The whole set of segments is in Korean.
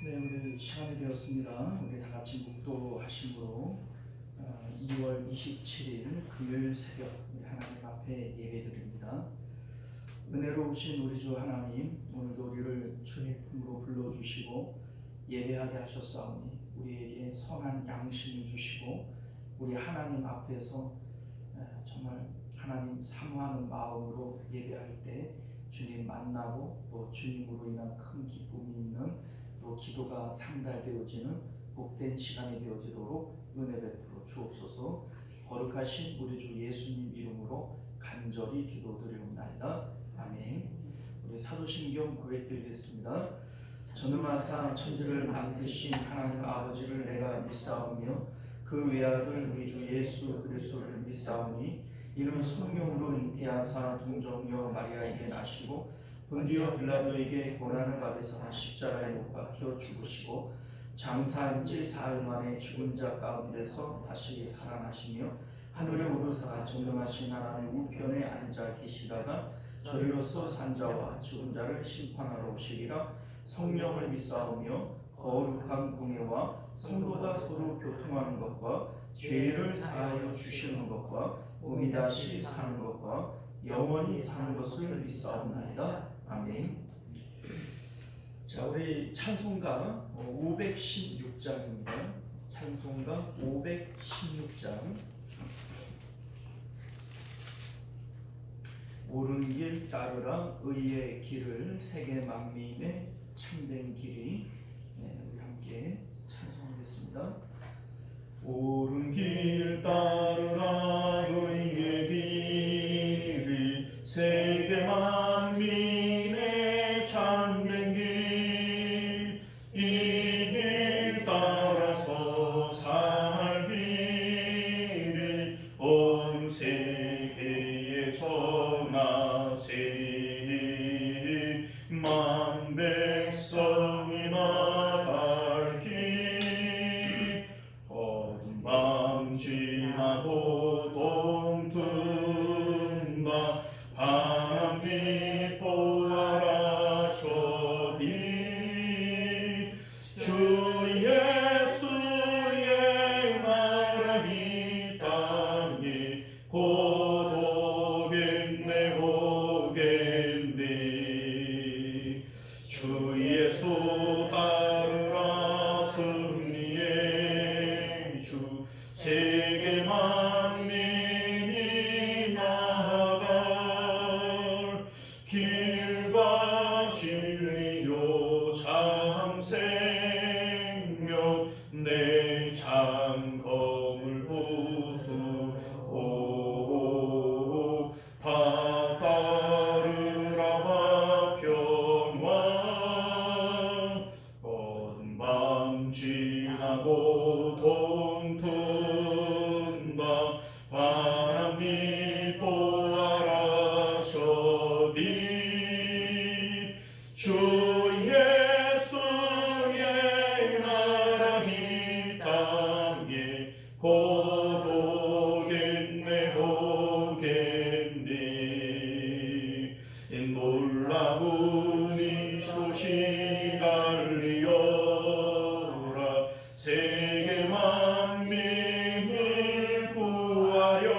네, 우리 시간이 되었습니다. 우리 다 같이 묵도하심으로 2월 27일 금요일 새벽 하나님 앞에 예배드립니다. 은혜로우신 우리 주 하나님, 오늘도 우리를 주님 품으로 불러주시고 예배하게 하셨사오니 우리에게 선한 양심을 주시고 우리 하나님 앞에서 정말 하나님 사모하는 마음으로 예배할 때 주님 만나고 또 주님으로 인한 큰 기쁨이 있는 또 기도가 상달되어지는 복된 시간이 되어지도록 은혜 베풀어 주옵소서. 거룩하신 우리 주 예수님 이름으로 간절히 기도드리옵나이다. 아멘. 우리 사도신경 고백드리겠습니다. 전능하사 천지를 만드신 하나님 아버지를 내가 믿사오며 그 외아들 우리 주 예수 그리스도를 믿사오니 이는 성령으로 잉태하사 동정녀 마리아에게 나시고 본디오 빌라도에게 고난을 받으사 십자가에 못 박혀 죽으시고 장사한 지 사흘 만에 죽은 자 가운데서 다시 살아나시며 하늘에 오르사 전능하신 하나님 우편에 앉아 계시다가 저리로서 산자와 죽은 자를 심판하러 오시리라. 성령을 믿사오며 거룩한 공예와 성도가 서로 교통하는 것과 죄를 사하여 주시는 것과 몸이 다시 사는 것과 영원히 사는 것을 믿사옵나이다. 아멘. 자, 우리 찬송가 516장입니다. 찬송가 516장. 옳은 길 따르라 의의 길을 세계 만민의 참된 길이. 우리 함께 찬송하겠습니다. 옳은 길 따르라 의의 길을 세계 만민의 참된 길, 이 길 따라서 살기를 온 세계에 전하세. 만 백성이 나갈 길 어두운 밤 지나고 동튼다 바람빛 보아라 저비 주 예수의 나라 이 땅에 곧 오겠네 오겠네. 주 예수 따르라 승리의 주 세계 만민이 나아갈 길과 진리요 참 생명 내 장검을 부수고 다 따르라 화평왕 어두운 밤 지나고 동튼다 바람이 보아라 저비 주 예수의 나라 이 땅에 곧 오겠네 오겠네. 놀라운 이 소식 알리어라 세계 만민을 구하여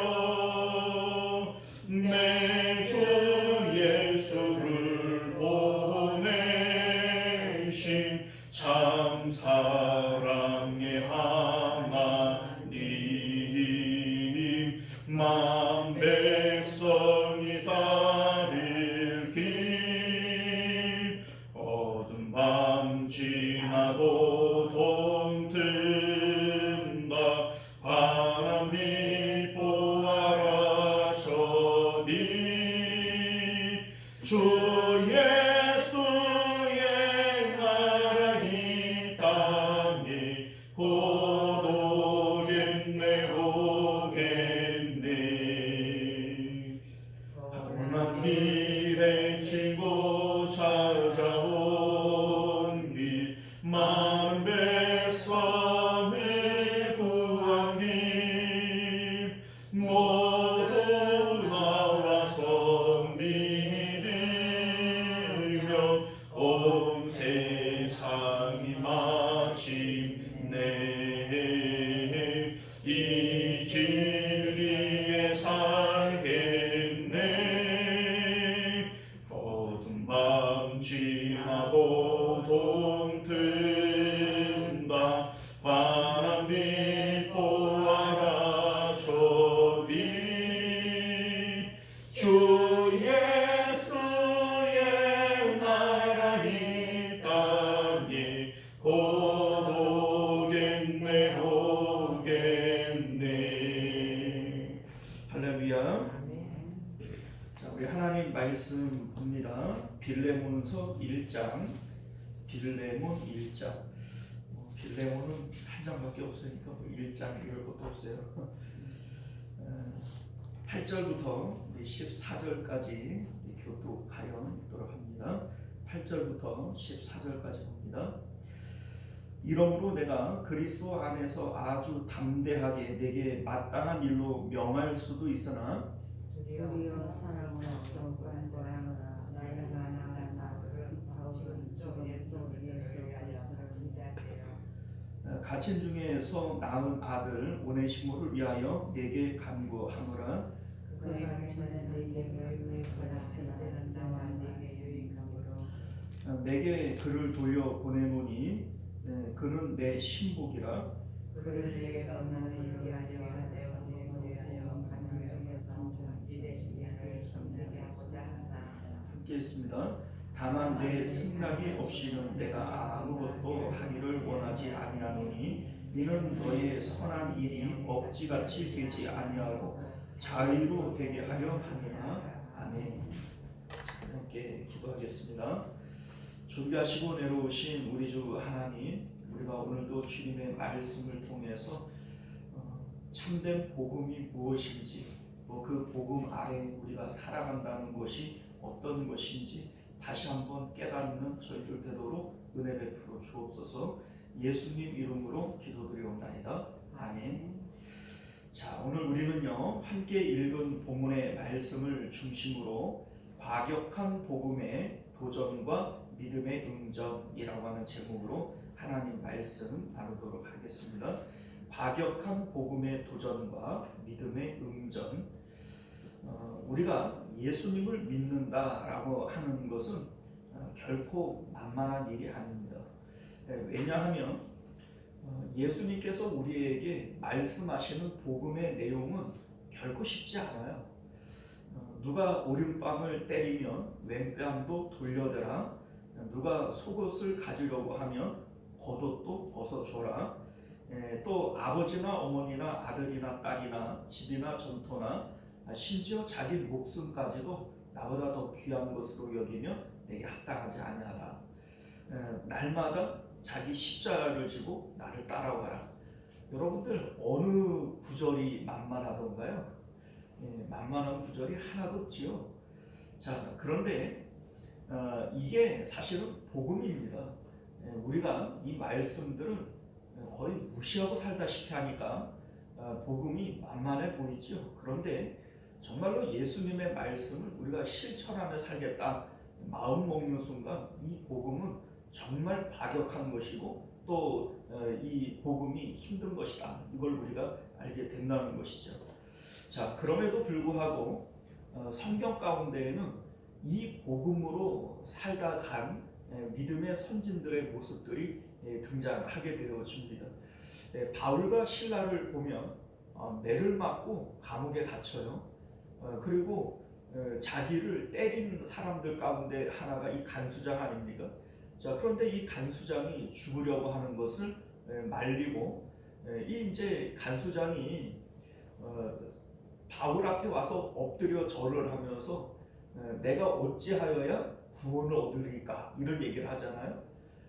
내 주 예수를 보내신 참 사랑의 하나님. 만 백성이 따를 길 어두운 밤 지나고 동튼다 바람이 보아라 저비 주 예수의 나라 이 땅에 곧 오겠네 오겠네. 험한 길에 지고 찾아온 길 많은 백성을 구한 길 모두 나와서 믿으며 온 세상이 마침내 이 길 위에 살겠네. 어두운 밤 지나고 동튼다. 환한 빛 보아라 저리. 주 예수의 나라 이 땅에 곧 오겠네 오겠네. 할렐루야. 자, 우리 하나님 말씀 봅니다. 빌레몬서 1장. 빌레몬 1장. 빌레몬은 한 장밖에 없으니까 1장 이럴 것도 없어요. 8절부터 14절까지 교독하여 읽도록 합니다. 8절부터 14절까지 봅니다. 이러므로 내가 그리스도 안에서 아주 담대하게 내게 마땅한 일로 명할 수도 있으나 우리여 사랑으로서 권고하노라. 내가 나가나 바울은 지금도 예수 그리스도를 갇힌 중에서 낳은 아들 오네시모를 위하여 내게 간구하노라. 그가 전에 내게 외부에 받았으나 나와 내게 유익함으로 내게 그를 돌려 보내노니 그는 내 신복이라. 그를 내게 건너는 위하여 내가 위하여 갇힌 중에서 지대시기를 섬기게 하고자 하나. 함께 있습니다. 다만 내 승낙이 없이는 내가 아무것도 하기를 원하지 아니하노니 이는 너의 선한 일이 억지같이 되지 아니하고 자의로 되게 하려 함이라. 아멘. 함께 기도하겠습니다. 존귀하시고 내려오신 우리 주 하나님, 우리가 오늘도 주님의 말씀을 통해서 참된 복음이 무엇인지, 또 그 복음 아래 우리가 살아간다는 것이 어떤 것인지 다시 한번 깨닫는 저희들 되도록 은혜 베풀어 주옵소서. 예수님 이름으로 기도드리옵나이다. 아멘. 자, 오늘 우리는요 함께 읽은 본문의 말씀을 중심으로 과격한 복음의 도전과 믿음의 응전이라고 하는 제목으로 하나님 말씀 나누도록 하겠습니다. 과격한 복음의 도전과 믿음의 응전. 우리가 예수님을 믿는다라고 하는 것은 결코 만만한 일이 아닙니다. 왜냐하면 예수님께서 우리에게 말씀하시는 복음의 내용은 결코 쉽지 않아요. 누가 오른뺨을 때리면 왼뺨도 돌려대라. 누가 속옷을 가지려고 하면 겉옷도 벗어줘라. 또 아버지나 어머니나 아들이나 딸이나 집이나 전토나 심지어 자기 목숨까지도 나보다 더 귀한 것으로 여기며 내게 합당하지 아니하다. 날마다 자기 십자가를 지고 나를 따라와라. 여러분들 어느 구절이 만만하던가요? 만만한 구절이 하나도 없지요. 자, 그런데 이게 사실은 복음입니다. 우리가 이 말씀들을 거의 무시하고 살다시피 하니까 복음이 만만해 보이죠. 그런데 정말로 예수님의 말씀을 우리가 실천하며 살겠다 마음 먹는 순간 이 복음은 정말 과격한 것이고 또 이 복음이 힘든 것이다. 이걸 우리가 알게 된다는 것이죠. 자, 그럼에도 불구하고 성경 가운데에는 이 복음으로 살다 간 믿음의 선진들의 모습들이 등장하게 되어집니다. 바울과 실라를 보면 매를 맞고 감옥에 갇혀요. 그리고 자기를 때린 사람들 가운데 하나가 이 간수장 아닙니까? 자, 그런데 이 간수장이 죽으려고 하는 것을 말리고 이 이제 간수장이 바울 앞에 와서 엎드려 절을 하면서 내가 어찌하여야 구원을 얻으리까 이런 얘기를 하잖아요.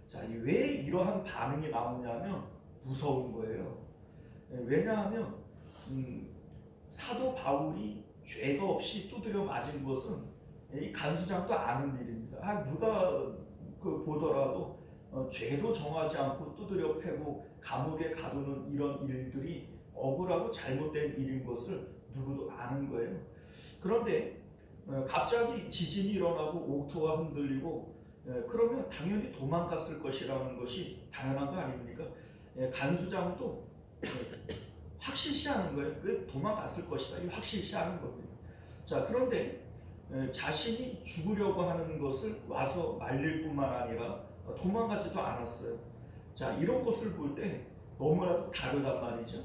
자, 왜 이러한 반응이 나오냐면 무서운 거예요. 왜냐하면 사도 바울이 죄가 없이 두드려 맞은 것은 이 간수장도 아는 일입니다. 누가 보더라도 죄도 정하지 않고 두드려 패고 감옥에 가두는 이런 일들이 억울하고 잘못된 일인 것을 누구도 아는 거예요. 그런데 갑자기 지진이 일어나고 옥토가 흔들리고 그러면 당연히 도망갔을 것이라는 것이 당연한 거 아닙니까? 간수장도 확실시하는 거예요. 그 도망갔을 것이다. 이 확실시하는 겁니다. 자, 그런데 자신이 죽으려고 하는 것을 와서 말릴 뿐만 아니라 도망가지도 않았어요. 자, 이런 것을 볼 때 너무나도 다르단 말이죠.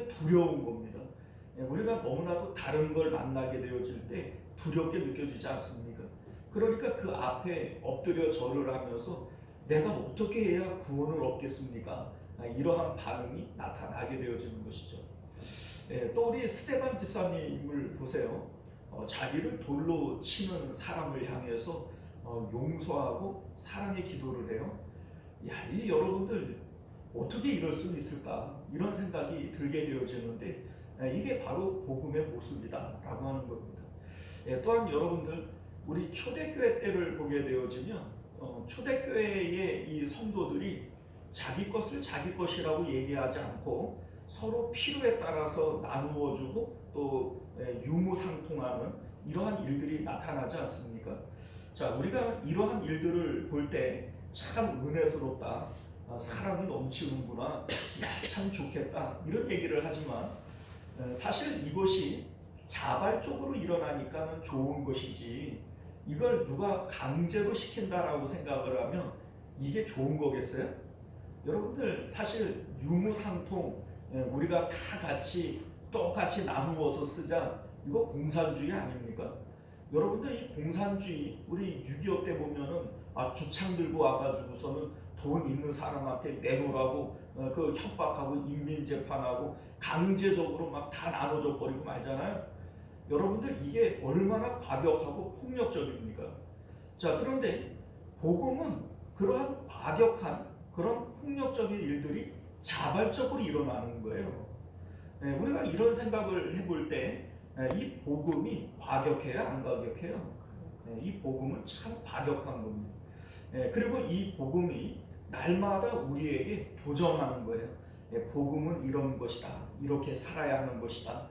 두려운 겁니다. 우리가 너무나도 다른 걸 만나게 되어질 때 두렵게 느껴지지 않습니까? 그러니까 그 앞에 엎드려 절을 하면서 내가 어떻게 해야 구원을 얻겠습니까? 이러한 반응이 나타나게 되어지는 것이죠. 또 우리 스데반 집사님을 보세요. 자기를 돌로 치는 사람을 향해서 용서하고 사랑의 기도를 해요. 야, 이 여러분들 어떻게 이럴 수 있을까? 이런 생각이 들게 되어지는데 이게 바로 복음의 모습이다라고 하는 겁니다. 또한 여러분들 우리 초대교회 때를 보게 되어지면 초대교회의 이 성도들이 자기 것을 자기 것이라고 얘기하지 않고 서로 필요에 따라서 나누어 주고 또 유무상통하는 이러한 일들이 나타나지 않습니까? 자, 우리가 이러한 일들을 볼 때 참 은혜스럽다. 사랑이 넘치는구나. 야, 참 좋겠다. 이런 얘기를 하지만 사실 이것이 자발적으로 일어나니까 좋은 것이지 이걸 누가 강제로 시킨다라고 생각을 하면 이게 좋은 거겠어요? 여러분들 사실 유무상통 우리가 다 같이 똑같이 나누어서 쓰자 이거 공산주의 아닙니까? 여러분들 이 공산주의 우리 6.25 때 보면은 주창 들고 와가지고서는 돈 있는 사람한테 내놓으라고 그 협박하고 인민재판하고 강제적으로 막 다 나눠줘 버리고 말잖아요. 여러분들 이게 얼마나 과격하고 폭력적입니까? 자, 그런데 복음은 그러한 과격한 그런 폭력적인 일들이 자발적으로 일어나는 거예요. 우리가 이런 생각을 해볼 때 이 복음이 과격해요? 안 과격해요? 이 복음은 참 과격한 겁니다. 그리고 이 복음이 날마다 우리에게 도전하는 거예요. 복음은 이런 것이다. 이렇게 살아야 하는 것이다.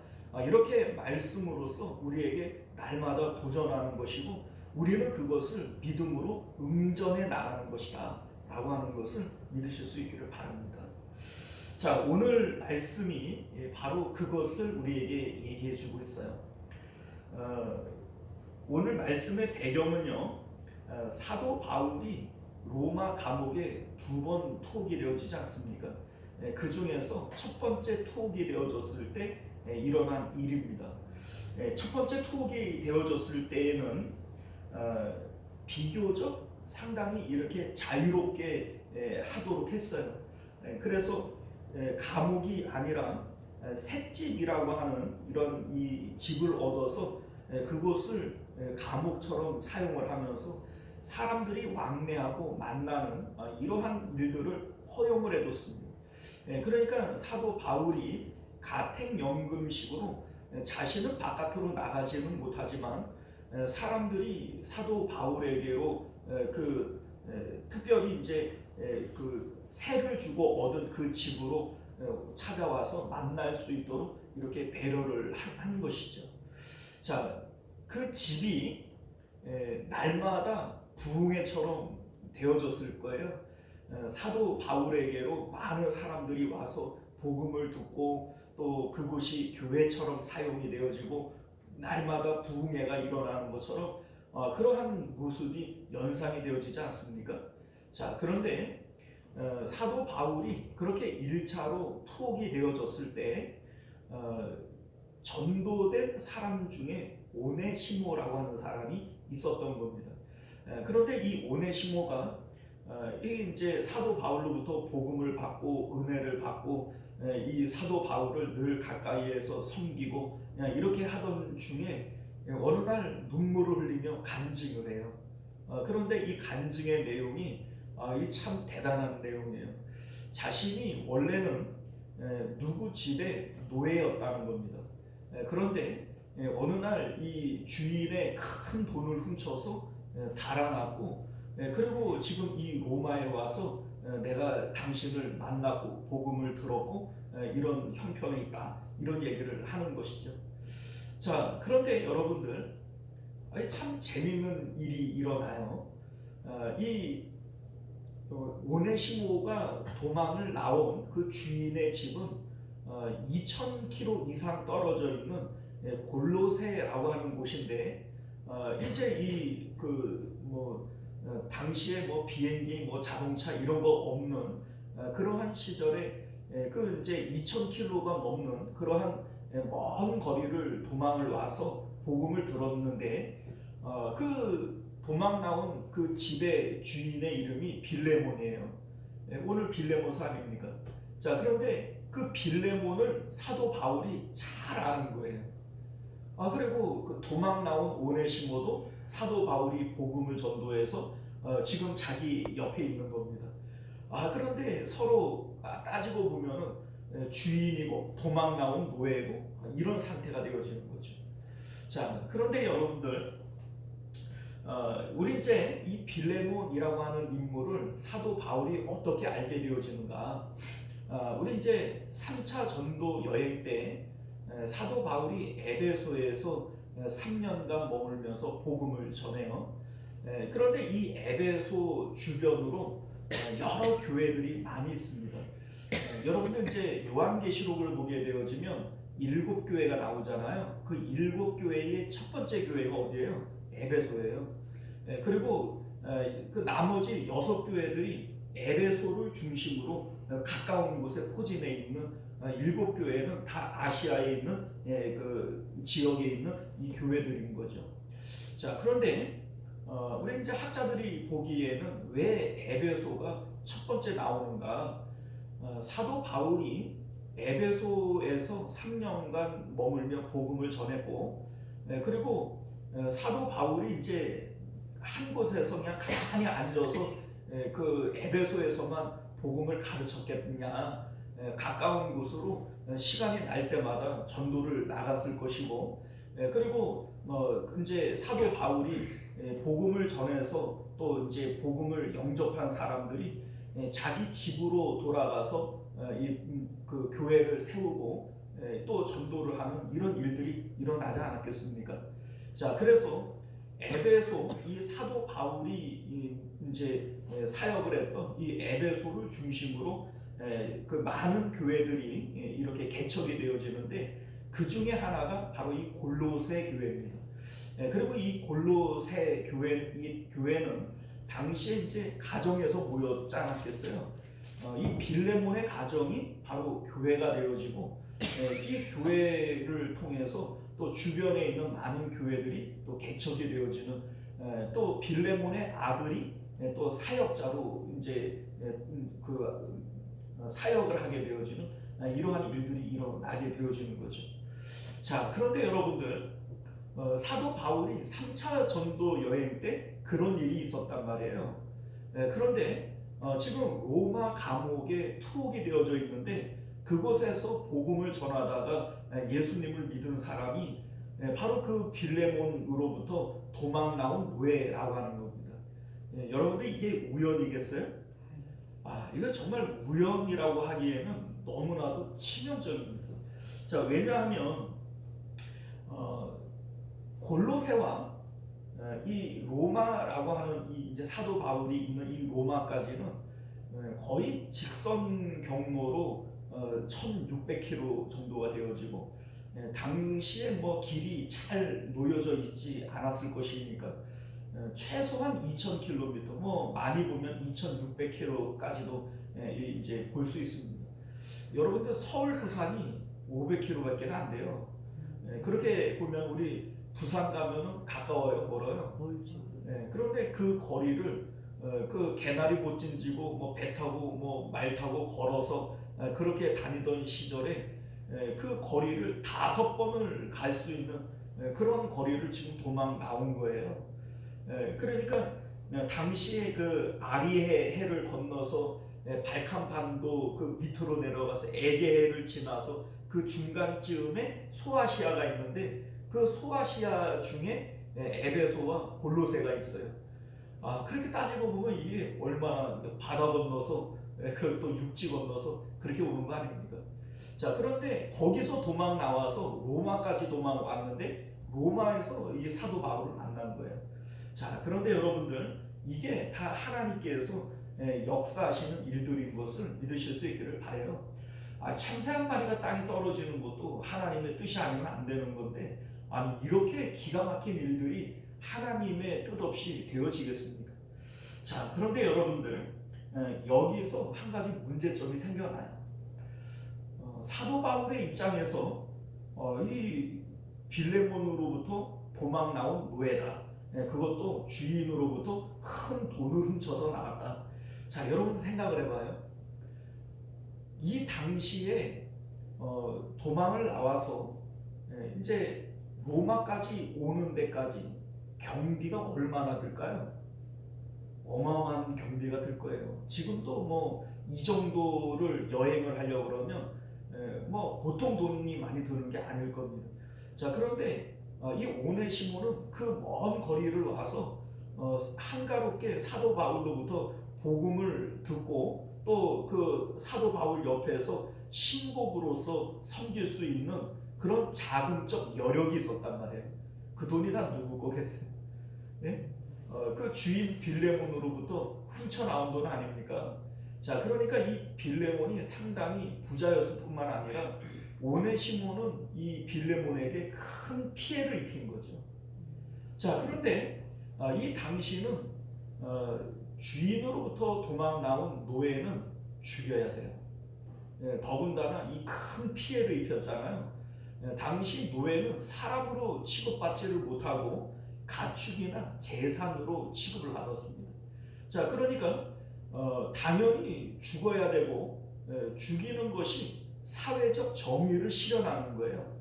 이렇게 말씀으로써 우리에게 날마다 도전하는 것이고 우리는 그것을 믿음으로 응전해 나가는 것이다 라고 하는 것을 믿으실 수 있기를 바랍니다. 자, 오늘 말씀이 바로 그것을 우리에게 얘기해 주고 있어요. 오늘 말씀의 배경은요, 사도 바울이 로마 감옥에 2번 투옥이 되어지지 않습니까? 그 중에서 첫 번째 투옥이 되어졌을 때 일어난 일입니다. 첫 번째 투옥이 되어졌을 때에는 비교적 상당히 이렇게 자유롭게 하도록 했어요. 그래서 감옥이 아니라 셋집이라고 하는 이런 이 집을 얻어서 그곳을 감옥처럼 사용을 하면서 사람들이 왕래하고 만나는 이러한 일들을 허용을 해뒀습니다. 그러니까 사도 바울이 가택연금식으로 자신은 바깥으로 나가지는 못하지만 사람들이 사도 바울에게로 특별히 이제 그 세를 주고 얻은 그 집으로 찾아와서 만날 수 있도록 이렇게 배려를 한 것이죠. 자, 그 집이 날마다 부흥회처럼 되어졌을 거예요. 사도 바울에게로 많은 사람들이 와서 복음을 듣고 또 그곳이 교회처럼 사용이 되어지고 날마다 부흥회가 일어나는 것처럼 그러한 모습이 연상이 되어지지 않습니까? 자, 그런데 사도 바울이 그렇게 1차로 투옥이 되어졌을 때 전도된 사람 중에 오네시모라고 하는 사람이 있었던 겁니다. 그런데 이 오네시모가 이제 사도 바울로부터 복음을 받고 은혜를 받고 이 사도 바울을 늘 가까이에서 섬기고 이렇게 하던 중에 어느 날 눈물을 흘리며 간증을 해요. 그런데 이 간증의 내용이 참 대단한 내용이에요. 자신이 원래는 누구 집의 노예였다는 겁니다. 그런데 어느 날 이 주인의 큰 돈을 훔쳐서 달아났고 그리고 지금 이 로마에 와서 내가 당신을 만났고 복음을 들었고 이런 형편에 있다 이런 얘기를 하는 것이죠. 자, 그런데 여러분들 참 재미있는 일이 일어나요. 이 오네시모가 도망을 나온 그 주인의 집은 2,000km 이상 떨어져 있는 골로새라고 하는 곳인데 이제 이 당시에 뭐 비행기, 뭐 자동차 이런 거 없는 그러한 시절에 그 이제 2,000km가 넘는 그러한 먼 거리를 도망을 와서 복음을 들었는데 그 도망 나온 그 집의 주인의 이름이 빌레몬이에요. 오늘 빌레몬사 아닙니까? 자, 그런데 그 빌레몬을 사도 바울이 잘 아는 거예요. 그리고 그 도망 나온 오네시모도 사도 바울이 복음을 전도해서 지금 자기 옆에 있는 겁니다. 그런데 서로 따지고 보면은 주인이고 도망 나온 노예고 이런 상태가 되어지는 거죠. 자, 그런데 여러분들 우리 이제 이 빌레몬이라고 하는 인물을 사도 바울이 어떻게 알게 되어지는가? 우리 이제 3차 전도 여행 때 사도 바울이 에베소에서 3년간 머물면서 복음을 전해요. 그런데 이 에베소 주변으로 여러 교회들이 많이 있습니다. 여러분들 이제 요한계시록을 보게 되어지면 7교회가 나오잖아요. 그 7교회의 첫 번째 교회가 어디예요? 에베소예요. 그리고 그 나머지 6교회들이 에베소를 중심으로 가까운 곳에 포진해 있는 7교회는 다 아시아에 있는 그 지역에 있는 이 교회들인 거죠. 자, 그런데 우리 이제 학자들이 보기에는 왜 에베소가 첫 번째 나오는가? 사도 바울이 에베소에서 3년간 머물며 복음을 전했고, 그리고 사도 바울이 이제 한 곳에서 그냥 가만히 앉아서 그 에베소에서만 복음을 가르쳤겠느냐? 가까운 곳으로 시간이 날 때마다 전도를 나갔을 것이고, 그리고 이제 사도 바울이 복음을 전해서 또 이제 복음을 영접한 사람들이 자기 집으로 돌아가서 그 교회를 세우고 또 전도를 하는 이런 일들이 일어나지 않았겠습니까? 자, 그래서 에베소 이 사도 바울이 이제 사역을 했던 이 에베소를 중심으로 그 많은 교회들이 이렇게 개척이 되어지는데 그 중에 하나가 바로 이 골로새 교회입니다. 그리고 이 골로새 이 교회는 당시에 이제 가정에서 모였지 않았겠어요? 이 빌레몬의 가정이 바로 교회가 되어지고 이 교회를 통해서 또 주변에 있는 많은 교회들이 또 개척이 되어지는 또 빌레몬의 아들이 또 사역자로 이제 그 사역을 하게 되어지는 이러한 일들이 일어나게 되어지는 거죠. 자, 그런데 여러분들 사도 바울이 3차 전도 여행 때 그런 일이 있었단 말이에요. 그런데 지금 로마 감옥에 투옥이 되어져 있는데 그곳에서 복음을 전하다가 예수님을 믿은 사람이 바로 그 빌레몬으로부터 도망 나온 노예라고 하는 겁니다. 여러분들 이게 우연이겠어요? 이거 정말 우연이라고 하기에는 너무나도 치명적입니다. 자, 왜냐하면 골로새와 이 로마라고 하는 이 이제 사도 바울이 있는 이 로마까지는 거의 직선 경로로 1,600km 정도가 되어지고 당시에 뭐 길이 잘 놓여져 있지 않았을 것이니까 최소한 2,000km, 뭐 많이 보면 2,600km까지도 이제 볼 수 있습니다. 여러분들 서울 부산이 500km밖에 안 돼요. 그렇게 보면 우리 부산 가면은 가까워요, 멀어요? 멀죠. 그런데 그 거리를 그 개나리 보찜지고 뭐 배 타고 뭐 말 타고 걸어서 그렇게 다니던 시절에 그 거리를 5번을 갈 수 있는 그런 거리를 지금 도망 나온 거예요. 그러니까 당시에 그 아리해 해를 건너서 발칸반도 그 밑으로 내려가서 에게해를 지나서 그 중간쯤에 소아시아가 있는데 그 소아시아 중에 에베소와 골로새가 있어요. 그렇게 따지고 보면 이게 얼마나 바다 건너서 또 육지 건너서 그렇게 오는 거 아닙니까? 자, 그런데 거기서 도망 나와서 로마까지 도망 왔는데 로마에서 이 사도 바울을 만난 거예요. 자, 그런데 여러분들 이게 다 하나님께서 역사하시는 일들인 것을 믿으실 수 있기를 바라요. 참새 한 마리가 땅에 떨어지는 것도 하나님의 뜻이 아니면 안 되는 건데, 아니 이렇게 기가 막힌 일들이 하나님의 뜻 없이 되어지겠습니까? 자, 그런데 여러분들, 여기서 한 가지 문제점이 생겨나요. 사도 바울의 입장에서 이 빌레몬으로부터 도망 나온 노예다. 그것도 주인으로부터 큰 돈을 훔쳐서 나왔다. 자, 여러분 생각을 해봐요. 이 당시에 도망을 나와서 이제 로마까지 오는 데까지 경비가 얼마나 들까요? 어마어마한 경비가 들 거예요. 지금도 뭐 이 정도를 여행을 하려고 그러면 뭐 보통 돈이 많이 드는 게 아닐 겁니다. 자, 그런데 이 오네시모는 그 먼 거리를 와서 한가롭게 사도 바울로부터 복음을 듣고 또 그 사도 바울 옆에서 신복으로서 섬길 수 있는 그런 자금적 여력이 있었단 말이에요. 그 돈이 다 누구 거겠어요? 예? 그 주인 빌레몬으로부터 훔쳐나온 돈 아닙니까? 자, 그러니까 이 빌레몬이 상당히 부자였을 뿐만 아니라 오네시모는 이 빌레몬에게 큰 피해를 입힌 거죠. 자, 그런데 이 당시는 주인으로부터 도망 나온 노예는 죽여야 돼요. 더군다나 이 큰 피해를 입혔잖아요. 당시 노예는 사람으로 취급받지를 못하고 가축이나 재산으로 취급을 받았습니다. 자, 그러니까 당연히 죽어야 되고 죽이는 것이 사회적 정의를 실현하는 거예요.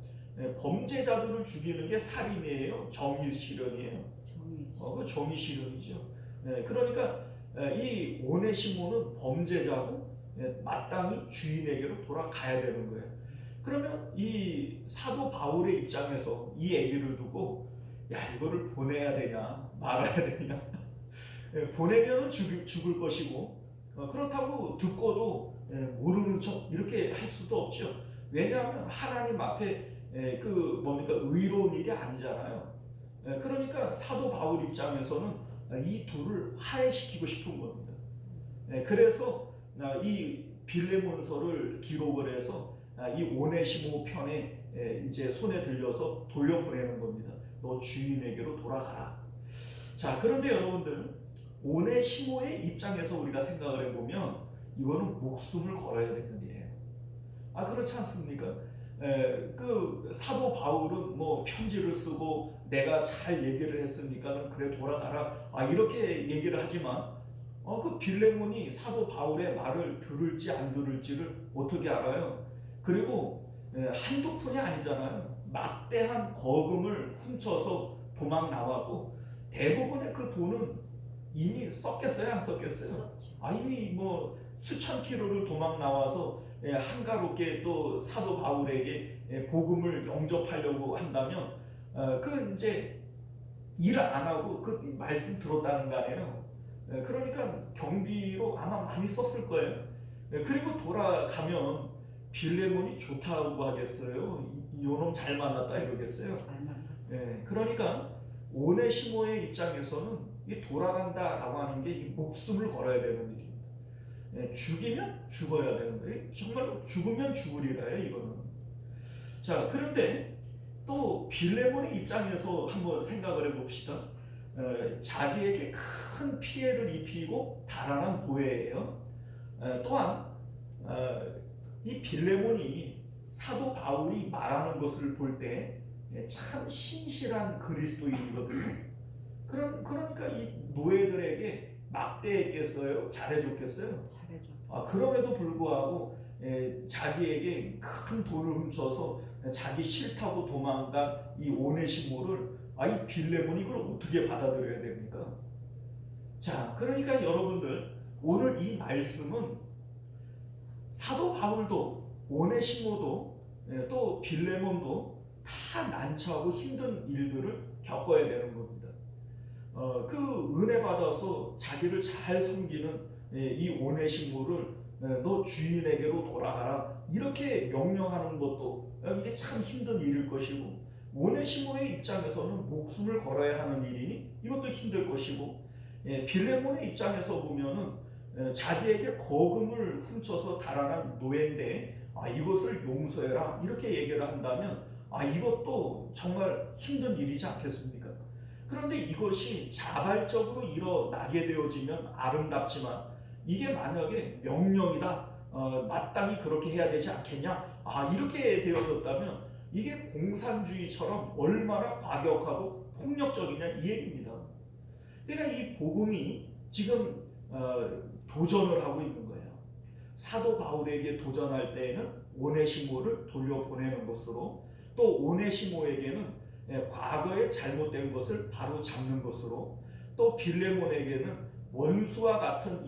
범죄자들을 죽이는 게 살인이에요? 정의 실현이에요? 정의 실현이죠. 그러니까 이 오네시모는 범죄자고 마땅히 주인에게로 돌아가야 되는 거예요. 그러면 이 사도 바울의 입장에서 이 얘기를 두고 야, 이거를 보내야 되냐 말아야 되냐 보내면은 죽을 것이고 그렇다고 듣고도 모르는 척 이렇게 할 수도 없죠. 왜냐하면 하나님 앞에 그 뭡니까 의로운 일이 아니잖아요. 그러니까 사도 바울 입장에서는 이 둘을 화해시키고 싶은 겁니다. 그래서 이 빌레몬서를 기록을 해서 이 오네시모 편에 이제 손에 들려서 돌려보내는 겁니다. 너 주인에게로 돌아가라. 자, 그런데 여러분들, 오네시모의 입장에서 우리가 생각을 해보면 이거는 목숨을 걸어야 되는 일이에요. 그렇지 않습니까? 그 사도 바울은 뭐 편지를 쓰고 내가 잘 얘기를 했으니까 그래 돌아가라 이렇게 얘기를 하지만 그 빌레몬이 사도 바울의 말을 들을지 안 들을지를 어떻게 알아요? 그리고 한두 푼이 아니잖아요. 막대한 거금을 훔쳐서 도망 나왔고 대부분의 그 돈은 이미 썼겠어요, 안 썼겠어요? 이미 뭐 수천 킬로를 도망 나와서 한가롭게 또 사도 바울에게 복음을 영접하려고 한다면 그 이제 일 안 하고 그 말씀 들었다는 거 아니에요. 그러니까 경비로 아마 많이 썼을 거예요. 그리고 돌아가면 빌레몬이 좋다고 하겠어요? 요놈 잘 만났다 이러겠어요? 그러니까 오네시모의 입장에서는 이 돌아간다라고 하는 게 이 목숨을 걸어야 되는 일입니다. 죽이면 죽어야 되는 거예요. 정말 죽으면 죽으리라요, 이거는. 자, 그런데 또 빌레몬의 입장에서 한번 생각을 해봅시다. 자기에게 큰 피해를 입히고 달아난 노예예요. 또한 이 빌레몬이 사도 바울이 말하는 것을 볼 때 참 신실한 그리스도인이거든요. 그러니까 이 노예들에게 막대했겠어요? 잘해줬겠어요? 잘해줘. 그럼에도 불구하고 자기에게 큰 돈을 훔쳐서 자기 싫다고 도망간 이 오네시모를 이 빌레몬이 이걸 어떻게 받아들여야 됩니까? 자, 그러니까 여러분들 오늘 이 말씀은 사도 바울도 오네시모도 또 빌레몬도 다 난처하고 힘든 일들을 겪어야 되는 겁니다. 그 은혜 받아서 자기를 잘 섬기는 이 오네시모를 너 주인에게로 돌아가라 이렇게 명령하는 것도 이게 참 힘든 일일 것이고 오네시모의 입장에서는 목숨을 걸어야 하는 일이니 이것도 힘들 것이고 빌레몬의 입장에서 보면은 자기에게 거금을 훔쳐서 달아난 노예인데 이것을 용서해라 이렇게 얘기를 한다면 이것도 정말 힘든 일이지 않겠습니까? 그런데 이것이 자발적으로 일어나게 되어지면 아름답지만 이게 만약에 명령이다, 마땅히 그렇게 해야 되지 않겠냐, 이렇게 되어졌다면 이게 공산주의처럼 얼마나 과격하고 폭력적이냐 이 얘기입니다. 그러니까 이 복음이 지금 도전을 하고 있는 거예요. 사도 바울에게 도전할 때에는 오네시모를 돌려보내는 것으로, 또 오네시모에게는 과거에 잘못된 것을 바로 잡는 것으로, 또 빌레몬에게는 원수와 같은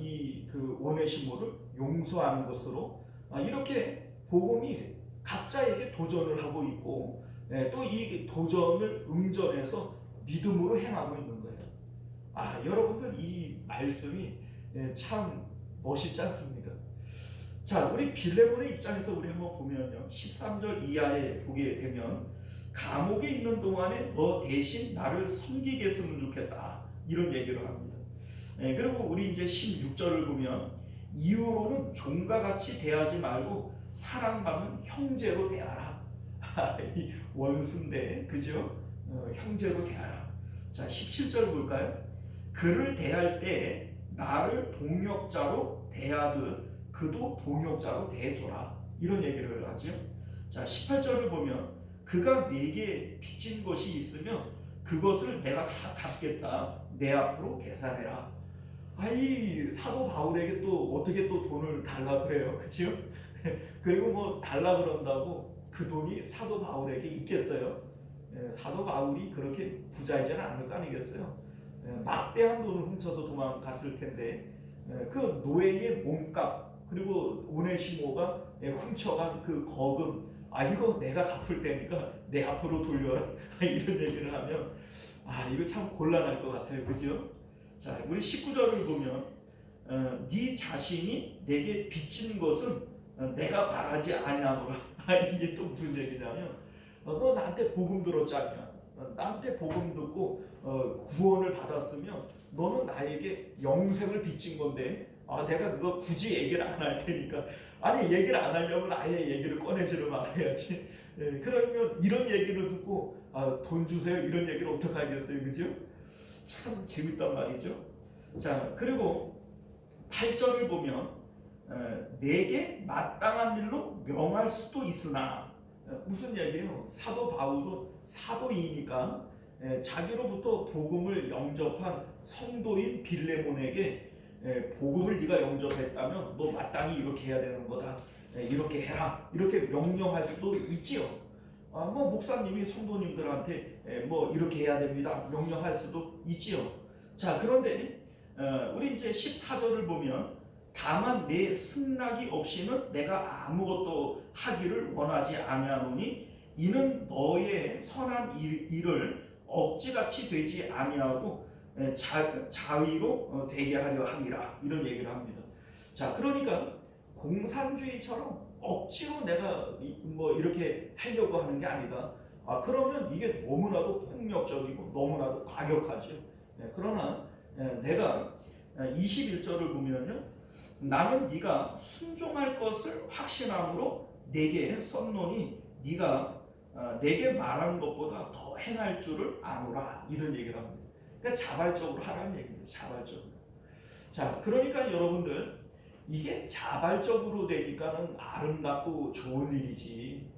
그 오네시모를 용서하는 것으로, 이렇게 복음이 각자에게 도전을 하고 있고, 또 이 도전을 응전해서 믿음으로 행하고 있는 거예요. 여러분들 이 말씀이 참 멋있지 않습니까? 자, 우리 빌레몬의 입장에서 우리 한번 보면요, 13절 이하에 보게 되면 감옥에 있는 동안에 너 대신 나를 섬기게 했으면 좋겠다 이런 얘기를 합니다. 그리고 우리 이제 16절을 보면 이후로는 종과 같이 대하지 말고 사랑받는 형제로 대하라. 이 원수인데 그죠? 형제로 대하라. 자, 17절 볼까요? 그를 대할 때 나를 동역자로 대하듯 그도 동역자로 대해줘라 이런 얘기를 하죠. 자, 18절을 보면 그가 내게 빚진 것이 있으면 그것을 내가 다 갚겠다. 내 앞으로 계산해라. 이 사도 바울에게 또 어떻게 또 돈을 달라 그래요, 그렇죠? 그리고 뭐 달라 그런다고 그 돈이 사도 바울에게 있겠어요? 사도 바울이 그렇게 부자이지는 않을 거 아니겠어요? 막대한 돈을 훔쳐서 도망갔을 텐데 그 노예의 몸값, 그리고 오네시모가 훔쳐간 그 거금, 이거 내가 갚을 테니까 내 앞으로 돌려라 이런 얘기를 하면 이거 참 곤란할 것 같아요, 그죠? 자, 우리 19절을 보면 네 자신이 내게 빚진 것은 내가 말하지 아니하노라. 이게 또 무슨 얘기냐면 너 나한테 복음 들었잖냐, 나한테 복음 듣고 구원을 받았으면 너는 나에게 영생을 빚진 건데 내가 그거 굳이 얘기를 안 할 테니까, 얘기를 안 하려면 아예 얘기를 꺼내지를 말아야지. 그러면 이런 얘기를 듣고 돈 주세요 이런 얘기를 어떻게 하겠어요, 그죠? 참 재밌단 말이죠. 자, 그리고 8절을 보면 내게 마땅한 일로 명할 수도 있으나, 무슨 얘기예요? 사도 바울은 사도이니까 자기로부터 복음을 영접한 성도인 빌레몬에게 복음을 네가 영접했다면 너 마땅히 이렇게 해야 되는 거다, 이렇게 해라 이렇게 명령할 수도 있지요. 뭐 목사님이 성도님들한테 뭐 이렇게 해야 됩니다 명령할 수도 있지요. 자, 그런데 우리 이제 14절을 보면 다만 내 승낙이 없이는 내가 아무것도 하기를 원하지 아니하노니 이는 너의 선한 일을 억지같이 되지 아니하고 자의로 되게 하려 함이라 이런 얘기를 합니다. 자, 그러니까 공산주의처럼 억지로 내가 뭐 이렇게 하려고 하는 게 아니다. 그러면 이게 너무나도 폭력적이고 너무나도 과격하죠. 그러나 내가 21절을 보면요, 나는 네가 순종할 것을 확신함으로 내게 썼노니 네가 내게 말하는 것보다 더 행할 줄을 아노라 이런 얘기를 합니다. 그러니까 자발적으로 하라는 얘기입니다. 자발적으로. 자, 그러니까 여러분들 이게 자발적으로 되니까는 아름답고 좋은 일이지.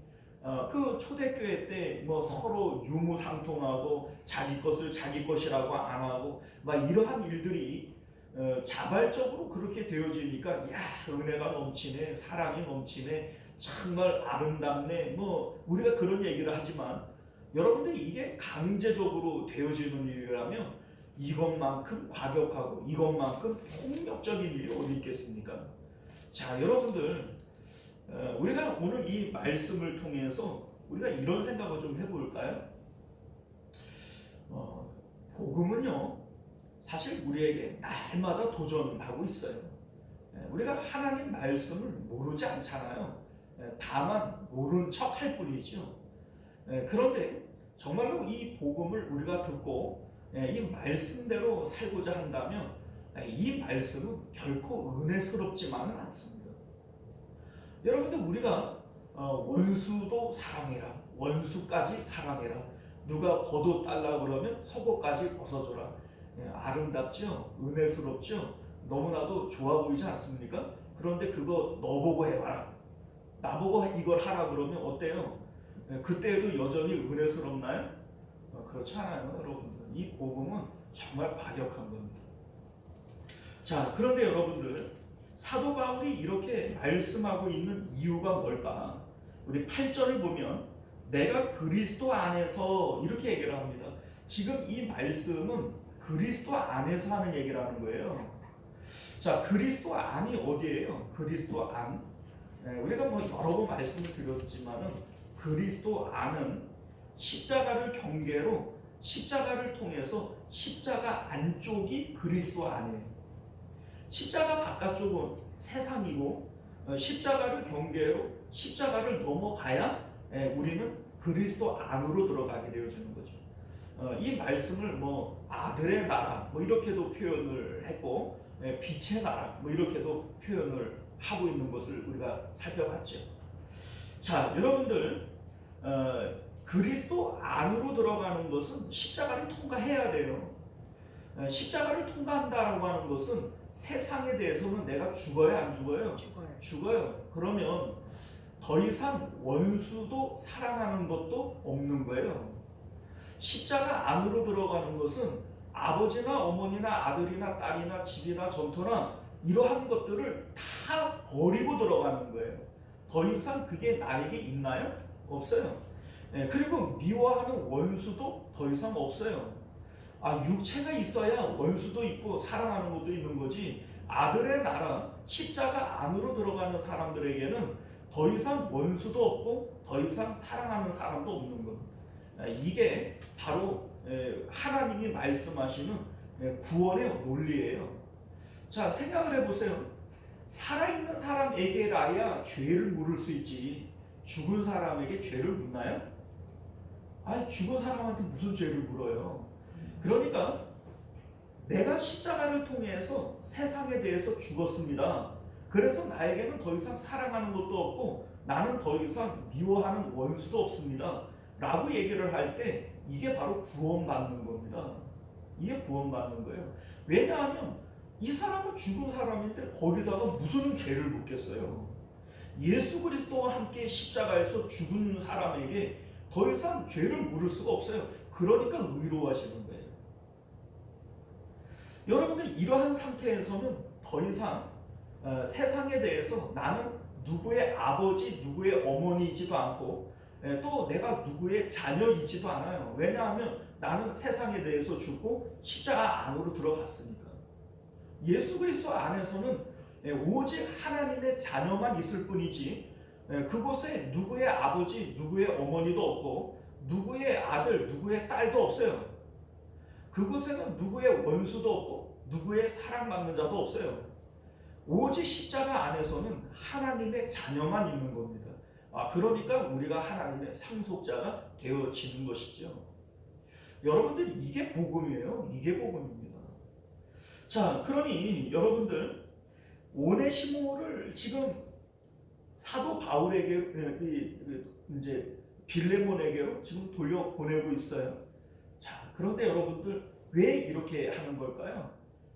그 초대교회 때 뭐 서로 유무상통하고 자기 것을 자기 것이라고 안 하고 막 이러한 일들이 자발적으로 그렇게 되어지니까 은혜가 넘치네, 사랑이 넘치네, 정말 아름답네, 뭐 우리가 그런 얘기를 하지만 여러분들 이게 강제적으로 되어지는 일이라면 이것만큼 과격하고 이것만큼 폭력적인 일이 어디 있겠습니까? 자, 여러분들 우리가 오늘 이 말씀을 통해서 우리가 이런 생각을 좀 해볼까요? 복음은요 사실 우리에게 날마다 도전하고 있어요. 우리가 하나님 말씀을 모르지 않잖아요. 다만 모른 척 할 뿐이죠. 그런데 정말로 이 복음을 우리가 듣고 이 말씀대로 살고자 한다면 이 말씀은 결코 은혜스럽지만은 않습니다. 여러분들 우리가 원수도 사랑해라, 원수까지 사랑해라, 누가 겉옷 달라 그러면 속옷까지 벗어줘라. 아름답죠? 은혜스럽죠? 너무나도 좋아 보이지 않습니까? 그런데 그거 너 보고 해봐라, 나보고 이걸 하라 그러면 어때요? 그때에도 여전히 은혜스럽나요? 그렇지 않아요, 여러분들. 이 복음은 정말 과격한 겁니다. 자, 그런데 여러분들, 사도 바울이 이렇게 말씀하고 있는 이유가 뭘까? 우리 8절을 보면 내가 그리스도 안에서 이렇게 얘기를 합니다. 지금 이 말씀은 그리스도 안에서 하는 얘기를 하는 거예요. 자, 그리스도 안이 어디예요? 그리스도 안. 우리가 뭐 여러 번 말씀을 드렸지만은 그리스도 안은 십자가를 경계로 십자가를 통해서 십자가 안쪽이 그리스도 안이에요. 십자가 바깥쪽은 세상이고 십자가를 경계로 십자가를 넘어가야 우리는 그리스도 안으로 들어가게 되어지는 거죠. 이 말씀을 뭐 아들의 나라 뭐 이렇게도 표현을 했고 빛의 나라 뭐 이렇게도 표현을 하고 있는 것을 우리가 살펴봤죠. 자, 여러분들 그리스도 안으로 들어가는 것은 십자가를 통과해야 돼요. 십자가를 통과한다라고 하는 것은 세상에 대해서는 내가 죽어요, 안 죽어요? 죽어요. 그러면 더 이상 원수도 사랑하는 것도 없는 거예요. 십자가 안으로 들어가는 것은 아버지나 어머니나 아들이나 딸이나 집이나 전토나 이러한 것들을 다 버리고 들어가는 거예요. 더 이상 그게 나에게 있나요? 없어요. 그리고 미워하는 원수도 더 이상 없어요. 육체가 있어야 원수도 있고 사랑하는 것도 있는 거지. 아들의 나라 십자가 안으로 들어가는 사람들에게는 더 이상 원수도 없고 더 이상 사랑하는 사람도 없는 겁니다. 이게 바로 하나님이 말씀하시는 구원의 논리예요. 자, 생각을 해보세요. 살아있는 사람에게라야 죄를 물을 수 있지 죽은 사람에게 죄를 묻나요? 죽은 사람한테 무슨 죄를 물어요? 그러니까 내가 십자가를 통해서 세상에 대해서 죽었습니다. 그래서 나에게는 더 이상 사랑하는 것도 없고 나는 더 이상 미워하는 원수도 없습니다 라고 얘기를 할 때 이게 바로 구원받는 겁니다. 이게 구원받는 거예요. 왜냐하면 이 사람은 죽은 사람인데 거기다가 무슨 죄를 묻겠어요. 예수 그리스도와 함께 십자가에서 죽은 사람에게 더 이상 죄를 물을 수가 없어요. 그러니까 의로워하시는 거예요. 여러분들 이러한 상태에서는 더 이상 세상에 대해서 나는 누구의 아버지, 누구의 어머니이지도 않고 또 내가 누구의 자녀이지도 않아요. 왜냐하면 나는 세상에 대해서 죽고 십자가 안으로 들어갔으니까. 예수 그리스도 안에서는 오직 하나님의 자녀만 있을 뿐이지 그곳에 누구의 아버지, 누구의 어머니도 없고 누구의 아들, 누구의 딸도 없어요. 그곳에는 누구의 원수도 없고 누구의 사랑받는 자도 없어요. 오직 십자가 안에서는 하나님의 자녀만 있는 겁니다. 그러니까 우리가 하나님의 상속자가 되어지는 것이죠. 여러분들 이게 복음이에요. 이게 복음입니다. 자, 그러니 여러분들 오네시모를 지금 사도 바울에게 이제 빌레몬에게로 지금 돌려보내고 있어요. 자, 그런데 여러분들 왜 이렇게 하는 걸까요?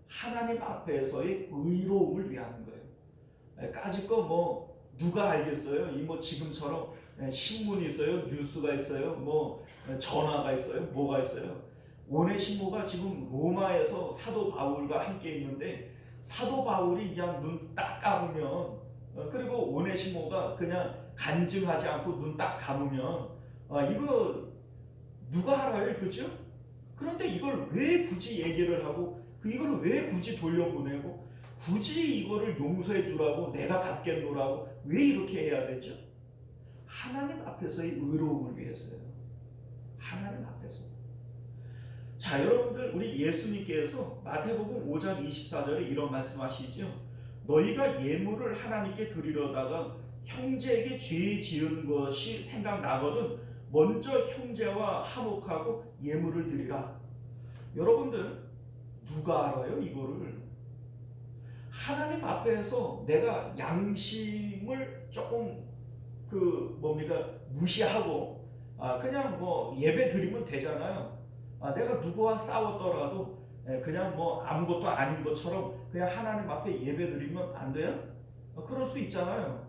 하나님 앞에서의 의로움을 위한 거예요. 까짓거 뭐 누가 알겠어요? 이 뭐 지금처럼 신문이 있어요, 뉴스가 있어요, 뭐 전화가 있어요, 뭐가 있어요. 오네시모가 지금 로마에서 사도 바울과 함께 있는데 사도 바울이 그냥 눈 딱 감으면 그리고 오네시모가 그냥 간증하지 않고 눈 딱 감으면 이거 누가 알아요, 그죠? 그런데 이걸 왜 굳이 얘기를 하고 이걸 왜 굳이 돌려보내고 굳이 이거를 용서해 주라고 내가 갚겠노라고 왜 이렇게 해야 되죠? 하나님 앞에서의 의로움을 위해서요. 하나님 앞에서. 자, 여러분들 우리 예수님께서 마태복음 5장 24절에 이런 말씀하시죠. 너희가 예물을 하나님께 드리려다가 형제에게 죄 지은 것이 생각나거든 먼저 형제와 화목하고 예물을 드리라. 여러분들 누가 알아요 이거를? 하나님 앞에서 내가 양심을 조금 무시하고 그냥 뭐 예배 드리면 되잖아요. 내가 누구와 싸웠더라도 그냥 뭐 아무것도 아닌 것처럼 그냥 하나님 앞에 예배 드리면 안 돼요? 그럴 수 있잖아요.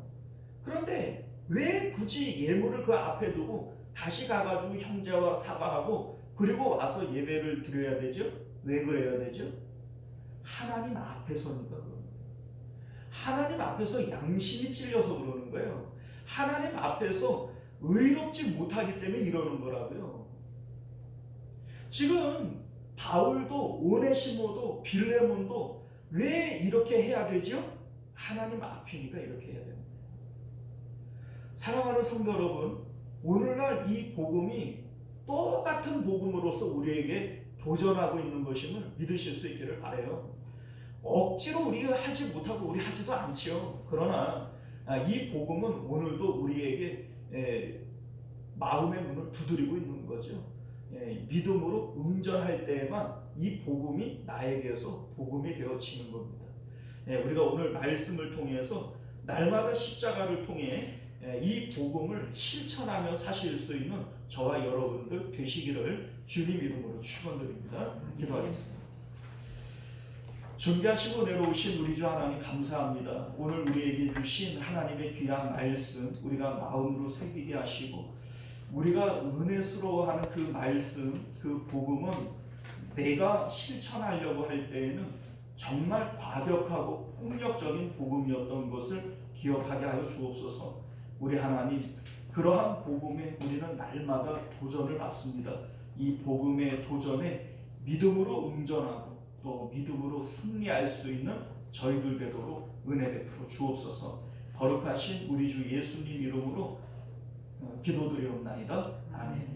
그런데 왜 굳이 예물을 그 앞에 두고 다시 가가지고 형제와 사과하고 그리고 와서 예배를 드려야 되죠? 왜 그래야 되죠? 하나님 앞에서니까 그런 거예요. 하나님 앞에서 양심이 찔려서 그러는 거예요. 하나님 앞에서 의롭지 못하기 때문에 이러는 거라고요. 지금 바울도 오네시모도 빌레몬도 왜 이렇게 해야 되죠? 하나님 앞이니까 이렇게 해야 됩니다. 사랑하는 성도 여러분, 오늘날 이 복음이 똑같은 복음으로서 우리에게 도전하고 있는 것임을 믿으실 수 있기를 바라요. 억지로 우리가 하지 못하고 우리 하지도 않지요. 그러나 이 복음은 오늘도 우리에게 마음의 문을 두드리고 있는 거죠. 믿음으로 응전할 때에만 이 복음이 나에게서 복음이 되어지는 겁니다. 우리가 오늘 말씀을 통해서 날마다 십자가를 통해 이 복음을 실천하며 사실 수 있는 저와 여러분들 되시기를 주님 이름으로 축원드립니다. 기도하겠습니다. 존귀하시고 내려오신 우리 주 하나님 감사합니다. 오늘 우리에게 주신 하나님의 귀한 말씀 우리가 마음으로 새기게 하시고 우리가 은혜스러워하는 그 말씀 그 복음은 내가 실천하려고 할 때에는 정말 과격하고 폭력적인 복음이었던 것을 기억하게 하여 주옵소서. 우리 하나님 그러한 복음에 우리는 날마다 도전을 받습니다. 이 복음의 도전에 믿음으로 응전하고 또 믿음으로 승리할 수 있는 저희들 되도록 은혜 베풀어 주옵소서. 거룩하신 우리 주 예수님 이름으로 기도드리옵나이다. 아멘.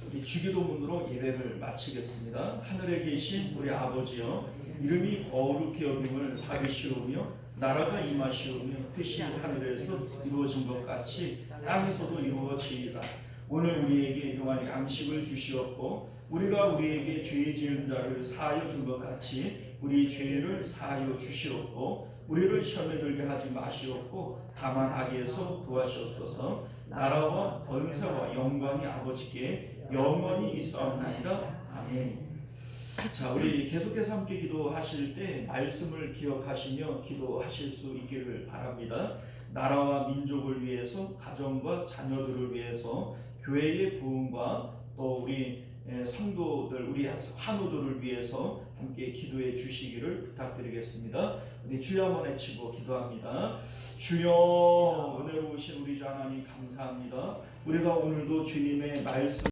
우리 주기도문으로 예배를 마치겠습니다. 하늘에 계신 우리 아버지여, 이름이 거룩히 여김을 받으시오며 나라가 임하시오며 뜻이 하늘에서 이루어진 것 같이 땅에서도 이루어지이다. 오늘 우리에게 일용할 양식을 주시옵고 우리가 우리에게 죄 지은 자를 사하여 준 것 같이 우리 죄를 사하여 주시옵고 우리를 시험에 들게 하지 마시옵고 다만 악에서 구하시옵소서. 나라와 권세와 영광이 아버지께 영원히 있사옵나이다. 아멘. 자, 우리 계속해서 함께 기도하실 때 말씀을 기억하시며 기도하실 수 있기를 바랍니다. 나라와 민족을 위해서, 가정과 자녀들을 위해서, 교회의 부흥과 또 우리 성도들, 우리 환우들을 위해서 함께 기도해 주시기를 부탁드리겠습니다. 우리 주여 한번 외치고 기도합니다. 주여, 은혜로우신 우리 주 하나님 감사합니다. 우리가 오늘도 주님의 말씀